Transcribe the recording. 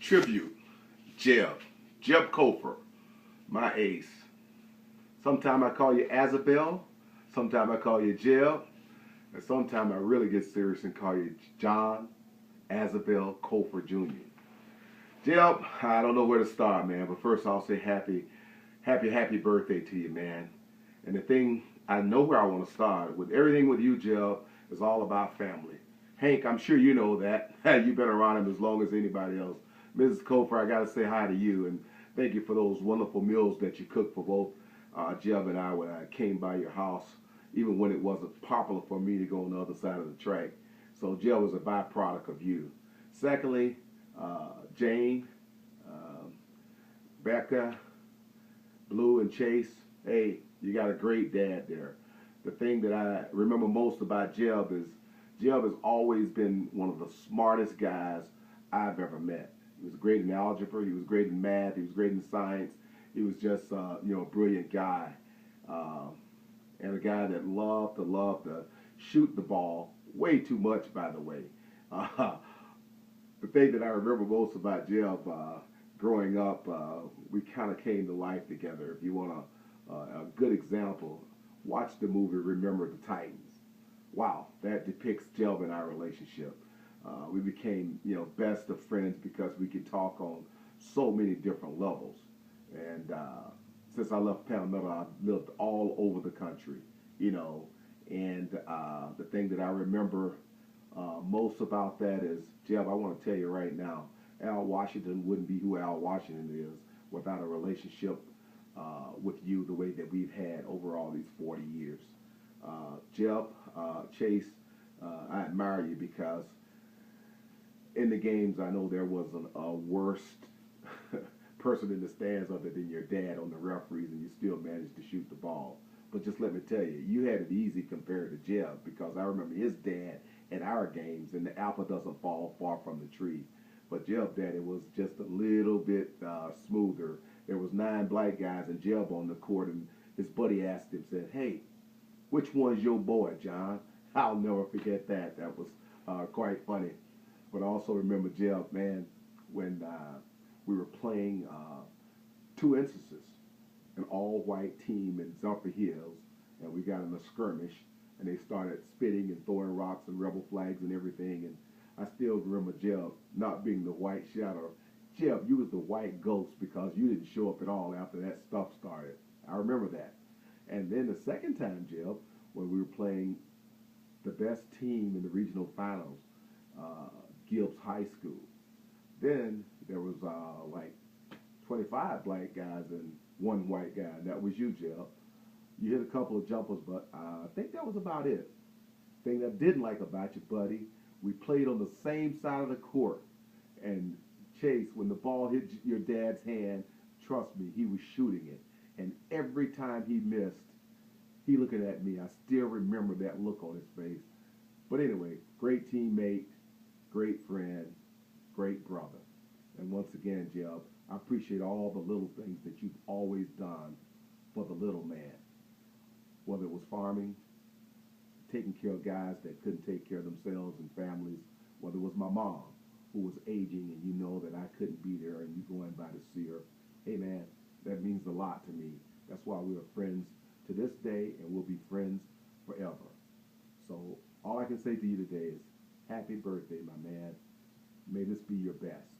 tribute, Jeb. Jeb Cofer, my ace. Sometimes I call you Azabel, sometimes I call you Jeb, and sometimes I really get serious and call you John Azabel Cofer Jr. Jeb, I don't know where to start, man, but first I'll say happy birthday to you, man. And the thing, I know where I want to start. With everything with you, Jeb, is all about family. Hank, I'm sure you know that. You've been around him as long as anybody else. Mrs. Cofer, I got to say hi to you and thank you for those wonderful meals that you cooked for both Jeb and I when I came by your house, even when it wasn't popular for me to go on the other side of the track. So Jeb was a byproduct of you. Secondly, Jane, um, Becca, Blue, and Chase, hey, you got a great dad there. The thing that I remember most about Jeb has always been one of the smartest guys I've ever met. He was great in algebra. He was great in math. He was great in science. He was just, a brilliant guy, uh, and a guy that loved to shoot the ball way too much, by the way. Uh, the thing that I remember most about Jeb growing up, we kind of came to life together. If you want a good example, watch the movie Remember the Titans. Wow, that depicts Jeb and our relationship. We became, best of friends because we could talk on so many different levels. And since I left Palmetto, I've lived all over the country, you know. And the thing that I remember most about that is, Jeb, I want to tell you right now, Al Washington wouldn't be who Al Washington is without a relationship with you the way that we've had over all these 40 years. Jeb, Chase, I admire you because in the games I know there wasn't a worst person in the stands other than your dad on the referees, and you still managed to shoot the ball. But just let me tell you, you had it easy compared to Jeb because I remember his dad at our games, and the apple doesn't fall far from the tree. But Jeb dad, it was just a little bit smoother. There was 9 black guys and Jeb on the court, and his buddy asked him, said, "Hey, which one's your boy, John?" I'll never forget that. That was quite funny. But I also remember Jeb, man, when we were playing 2 instances, an all-white team in Zumper Hills, and we got in a skirmish, and they started spitting and throwing rocks and rebel flags and everything. And I still remember Jeb not being the white shadow. Jeb, you was the white ghost because you didn't show up at all after that stuff started. I remember that. And then the second time, Jeb, when we were playing the best team in the regional finals, uh, Gibbs High School. Then there was like 25 black guys and 1 white guy, and that was you, Jeb. You hit a couple of jumpers, but I think that was about it. Thing I didn't like about you, buddy, we played on the same side of the court, and Chase, when the ball hit your dad's hand, trust me, he was shooting it, and every time he missed, he looking at me. I still remember that look on his face. But anyway, great teammate, great friend, great brother. And once again, Jeb, I appreciate all the little things that you've always done for the little man. Whether it was farming, taking care of guys that couldn't take care of themselves and families, whether it was my mom who was aging and you know that I couldn't be there and you going by to see her. Hey man, that means a lot to me. That's why we are friends to this day and we'll be friends forever. So all I can say to you today is happy birthday, my man. May this be your best.